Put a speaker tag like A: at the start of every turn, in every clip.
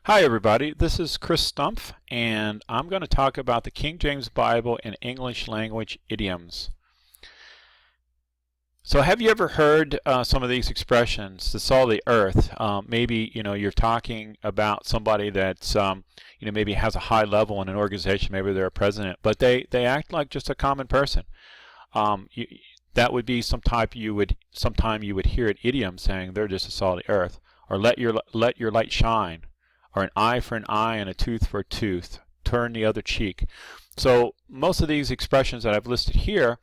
A: Hi everybody, this is Chris Stumpf, and I'm going to talk about the King James Bible and English language idioms. So have you ever heard some of these expressions, the salt of the earth? Maybe you're talking about somebody that's maybe has a high level in an organization, maybe they're a president, but they act like just a common person. That would be sometime you would hear an idiom saying they're just the salt of the earth, or let your light shine, or an eye for an eye and a tooth for a tooth, turn the other cheek. So most of these expressions that I've listed here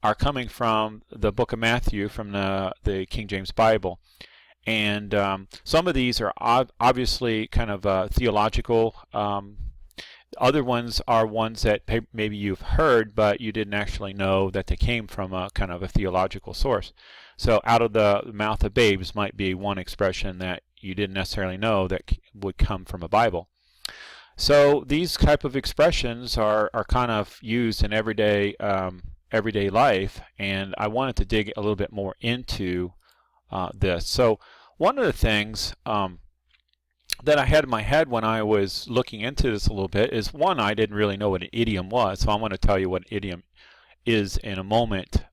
A: are coming from the book of Matthew, from the King James Bible. And some of these are obviously kind of theological. Other ones are ones that maybe you've heard, but you didn't actually know that they came from a kind of a theological source. So out of the mouth of babes might be one expression that you didn't necessarily know that would come from a Bible. So these type of expressions are kind of used in everyday life, and I wanted to dig a little bit more into this. So one of the things that I had in my head when I was looking into this a little bit is, one, I didn't really know what an idiom was, so I'm going to tell you what an idiom is in a moment.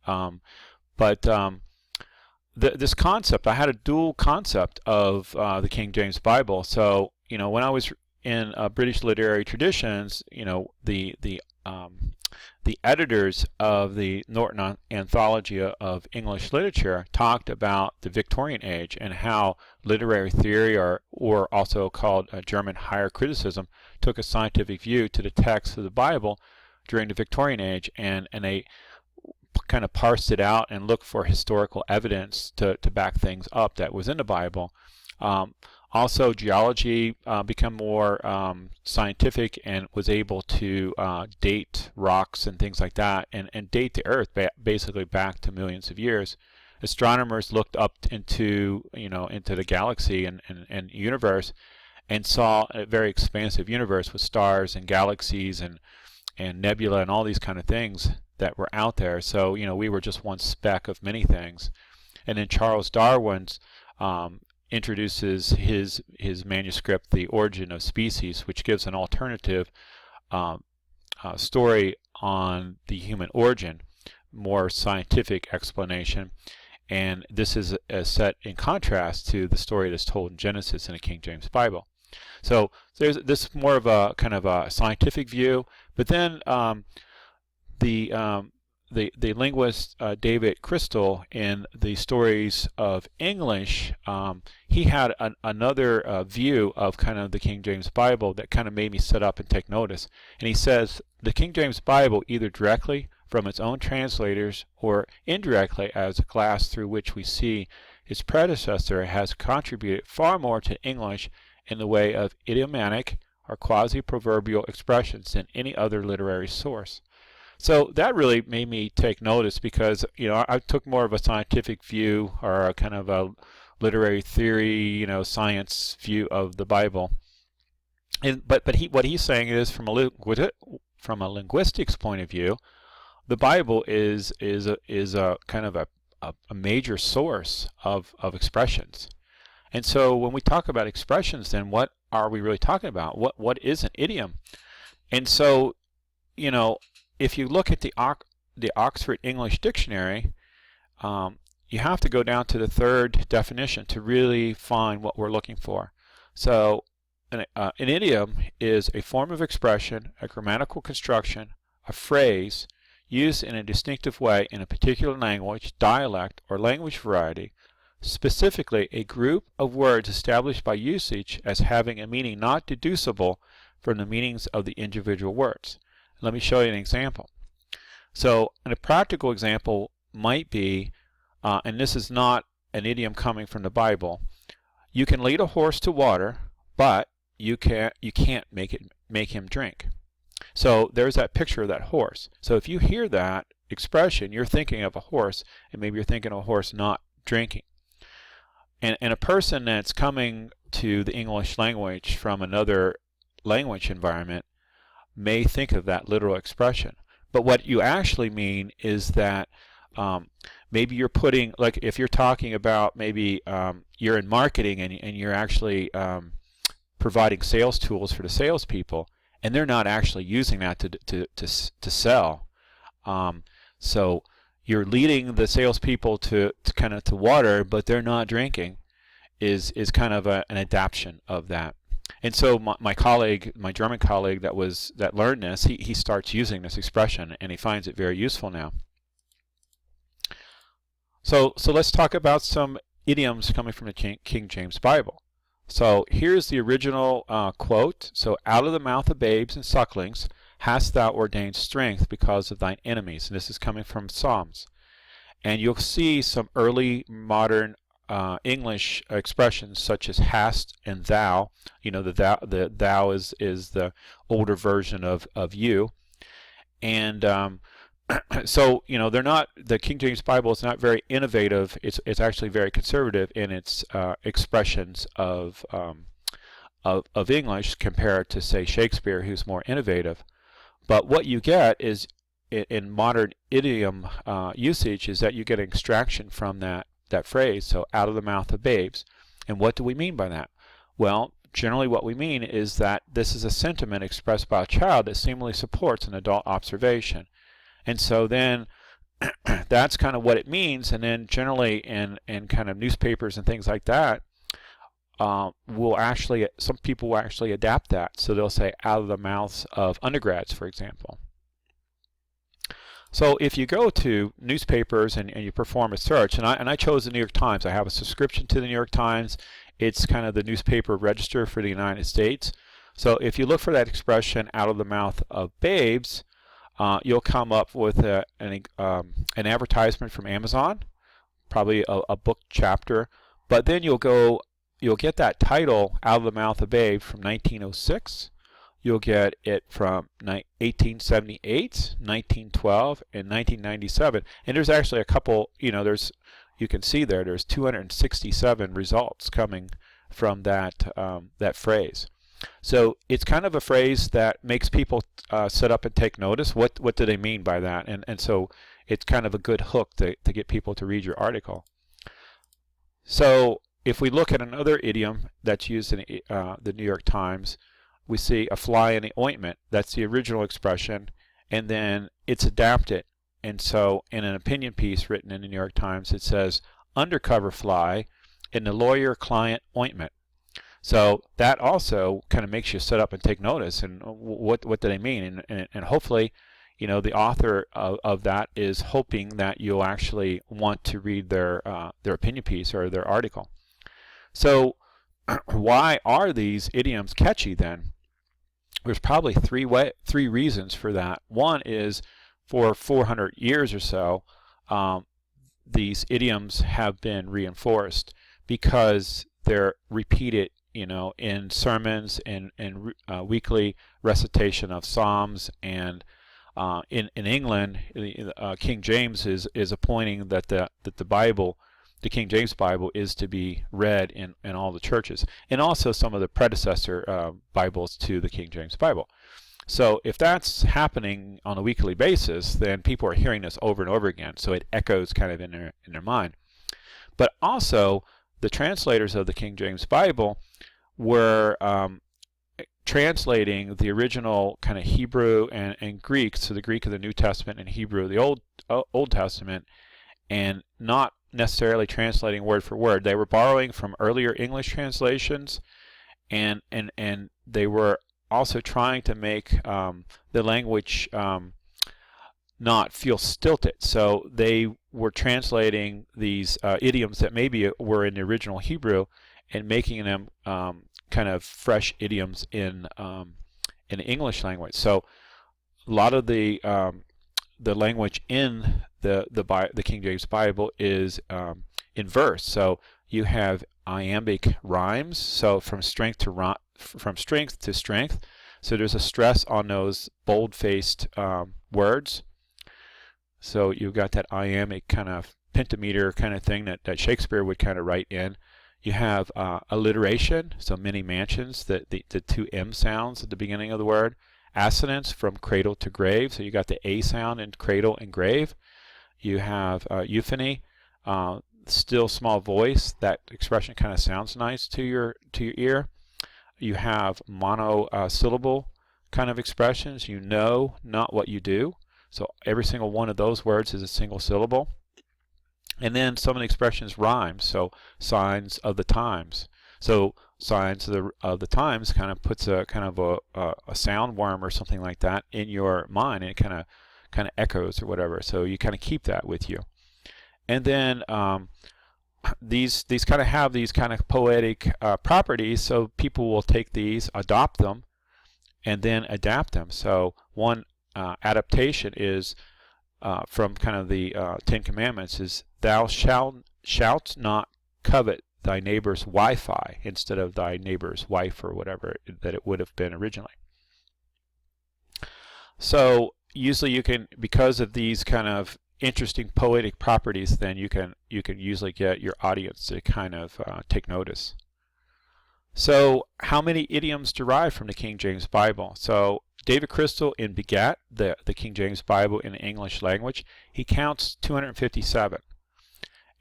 A: This concept, I had a dual concept of the King James Bible. So, when I was in British literary traditions, the editors of the Norton Anthology of English Literature talked about the Victorian age and how literary theory, or also called German higher criticism, took a scientific view to the text of the Bible during the Victorian age, and they kind of parsed it out and looked for historical evidence to back things up that was in the Bible. Also, geology became more scientific and was able to date rocks and things like that, and date the Earth basically back to millions of years. Astronomers looked up into the galaxy and universe, and saw a very expansive universe with stars and galaxies and nebula and all these kind of things that were out there. So we were just one speck of many things. And then Charles Darwin's introduces his manuscript, The Origin of Species, which gives an alternative story on the human origin, more scientific explanation. And this is set in contrast to the story that's told in Genesis in the King James Bible. So there's this more of a kind of a scientific view, but then the linguist David Crystal, in the Stories of English, he had another view of kind of the King James Bible that kind of made me sit up and take notice. And he says the King James Bible, either directly from its own translators or indirectly as a glass through which we see its predecessor, has contributed far more to English in the way of idiomatic or quasi-proverbial expressions than any other literary source. So that really made me take notice, because I took more of a scientific view, or a kind of a literary theory, science view of the Bible. But what he's saying is, from a linguistics point of view, the Bible is a kind of a major source of expressions. And so when we talk about expressions, then what are we really talking about? What is an idiom? And so, if you look at the Oxford English Dictionary, you have to go down to the third definition to really find what we're looking for. So an idiom is a form of expression, a grammatical construction, a phrase used in a distinctive way in a particular language, dialect, or language variety, specifically a group of words established by usage as having a meaning not deducible from the meanings of the individual words. Let me show you an example. So a practical example might be, and this is not an idiom coming from the Bible, you can lead a horse to water, but you can't make him drink. So there's that picture of that horse. So if you hear that expression, you're thinking of a horse, and maybe you're thinking of a horse not drinking. And a person that's coming to the English language from another language environment may think of that literal expression. But what you actually mean is that maybe you're putting, like if you're talking about maybe you're in marketing and you're actually providing sales tools for the salespeople, and they're not actually using that to sell. So you're leading the salespeople to kind of to water, but they're not drinking. Is kind of an adaptation of that. And so my colleague, my German colleague that learned this, he starts using this expression, and he finds it very useful now. So let's talk about some idioms coming from the King James Bible. So here's the original quote. So, out of the mouth of babes and sucklings hast thou ordained strength because of thine enemies. And this is coming from Psalms. And you'll see some early modern English expressions such as hast and thou. You know, the thou is the older version of you. And so, you know, the King James Bible is not very innovative. It's actually very conservative in its expressions of English compared to, say, Shakespeare, who's more innovative. But what you get is, in modern idiom usage, is that you get an extraction from that phrase, so out of the mouth of babes. And what do we mean by that? Well, generally what we mean is that this is a sentiment expressed by a child that seemingly supports an adult observation. And so then that's kind of what it means. And then generally in kind of newspapers and things like that, some people will actually adapt that. So they'll say out of the mouths of undergrads, for example. So if you go to newspapers and you perform a search, and I chose the New York Times. I have a subscription to the New York Times. It's kind of the newspaper register for the United States. So if you look for that expression out of the mouth of babes, you'll come up with an advertisement from Amazon, probably a book chapter. But then you'll get that title out of the mouth of babes from 1906. You'll get it from 1878, 1912, and 1997. And there's actually a couple, you can see there's 267 results coming from that phrase. So it's kind of a phrase that makes people sit up and take notice. What do they mean by that? And so it's kind of a good hook to get people to read your article. So if we look at another idiom that's used in the New York Times, we see a fly in the ointment. That's the original expression, and then it's adapted. And so in an opinion piece written in the New York Times, it says undercover fly in the lawyer-client ointment. So that also kind of makes you sit up and take notice, and what do they mean? And hopefully, the author of that is hoping that you'll actually want to read their opinion piece or their article. So why are these idioms catchy then? There's probably three reasons for that. One is, for 400 years or so, these idioms have been reinforced because they're repeated, in sermons and weekly recitation of Psalms. And in England, King James is appointing that the Bible, the King James Bible, is to be read in all the churches, and also some of the predecessor Bibles to the King James Bible. So if that's happening on a weekly basis, then people are hearing this over and over again, so it echoes kind of in their mind. But also, the translators of the King James Bible were translating the original kind of Hebrew and Greek, so the Greek of the New Testament and Hebrew of the Old Testament, and not necessarily translating word for word. They were borrowing from earlier English translations, and they were also trying to make the language not feel stilted. So they were translating these idioms that maybe were in the original Hebrew and making them kind of fresh idioms in the English language. So a lot of the language in the King James Bible is in verse. So you have iambic rhymes. So from strength to strength. So there's a stress on those bold-faced words. So you've got that iambic kind of pentameter kind of thing that Shakespeare would kind of write in. You have alliteration, so many mansions, the two M sounds at the beginning of the word. Assonance, from cradle to grave, so you got the A sound in cradle and grave. You have euphony, still small voice. That expression kind of sounds nice to your ear. you have monosyllable kind of expressions. You know, not what you do. So every single one of those words is a single syllable. And then some of the expressions rhyme. So signs of the times. So signs of the times kind of puts a kind of a sound worm or something like that in your mind, and it kind of echoes or whatever. So you kind of keep that with you. And then these kind of have these kind of poetic properties. So people will take these, adopt them, and then adapt them. So one adaptation is from kind of the Ten Commandments is, thou shalt not covet thy neighbor's Wi-Fi, instead of thy neighbor's wife or whatever that it would have been originally. So usually you can, because of these kind of interesting poetic properties, then you can usually get your audience to kind of take notice. So how many idioms derive from the King James Bible? So David Crystal in Begat, the King James Bible in the English language, he counts 257.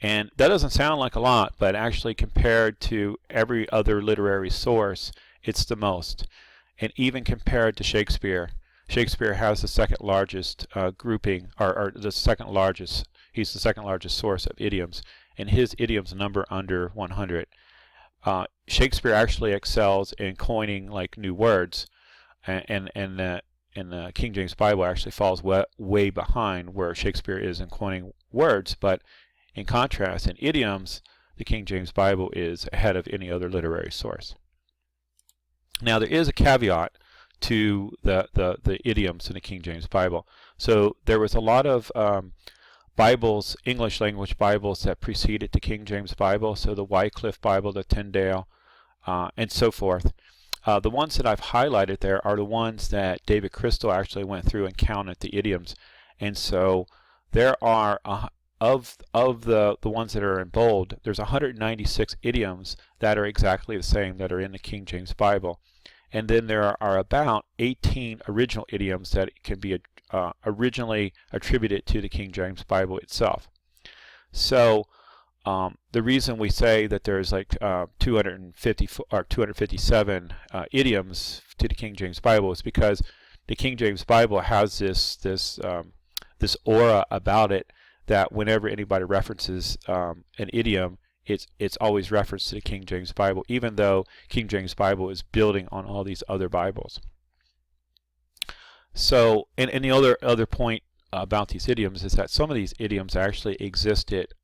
A: And that doesn't sound like a lot, but actually compared to every other literary source, it's the most. And even compared to Shakespeare, Shakespeare has the second largest grouping, or the second largest, he's the second largest source of idioms, and his idioms number under 100. Shakespeare actually excels in coining like new words, and the King James Bible actually falls way behind where Shakespeare is in coining words. But in contrast, in idioms, the King James Bible is ahead of any other literary source. Now there is a caveat to the idioms in the King James Bible. So there was a lot of Bibles, English language Bibles, that preceded the King James Bible. So the Wycliffe Bible, the Tyndale, and so forth. The ones that I've highlighted there are the ones that David Crystal actually went through and counted the idioms. And so there are of the ones that are in bold, there's 196 idioms that are exactly the same that are in the King James Bible. And then there are about 18 original idioms that can be originally attributed to the King James Bible itself. So the reason we say that there's like 250 or 257 idioms to the King James Bible is because the King James Bible has this aura about it, that whenever anybody references an idiom, it's always referenced to the King James Bible, even though King James Bible is building on all these other Bibles. So, and the other point about these idioms is that some of these idioms actually existed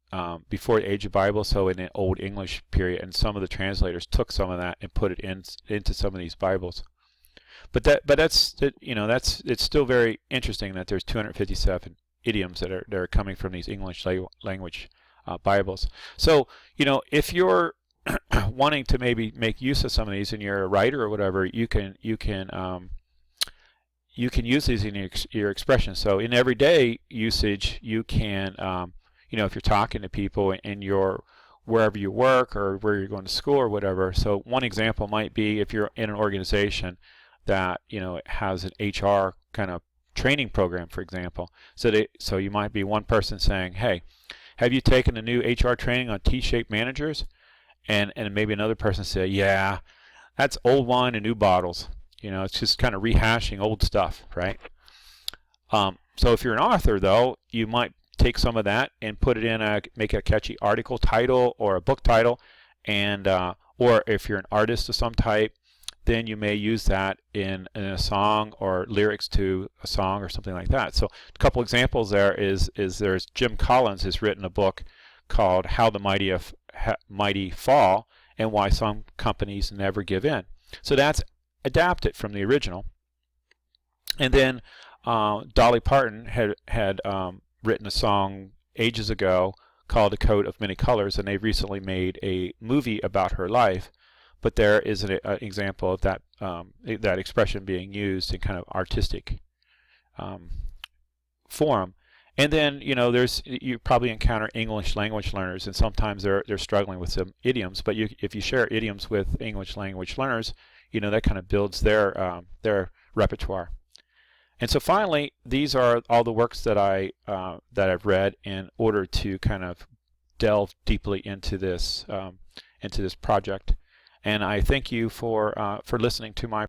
A: before the age of Bible, so in the Old English period, and some of the translators took some of that and put it into some of these Bibles. But that's it's still very interesting that there's 257 idioms that are coming from these English language Bibles. So if you're wanting to maybe make use of some of these and you're a writer or whatever, you can use these in your expressions. So in everyday usage, you can if you're talking to people and you're wherever you work or where you're going to school or whatever. So one example might be if you're in an organization that it has an HR kind of training program, for example. So you might be one person saying, "Hey, have you taken the new HR training on T-shaped managers?" And maybe another person say, "Yeah, that's old wine in new bottles." It's just kind of rehashing old stuff, right? So if you're an author, though, you might take some of that and put it in make a catchy article title or a book title, and or if you're an artist of some type, then you may use that in a song or lyrics to a song or something like that. So a couple examples there is there's Jim Collins has written a book called How the Mighty Fall and Why Some Companies Never Give In. So that's adapted from the original. And then Dolly Parton had written a song ages ago called A Coat of Many Colors, and they've recently made a movie about her life. But there is an example of that that expression being used in kind of artistic form. And then you probably encounter English language learners, and sometimes they're struggling with some idioms. But if you share idioms with English language learners, that kind of builds their repertoire. And so finally, these are all the works that I've read in order to kind of delve deeply into this project. And I thank you for listening to my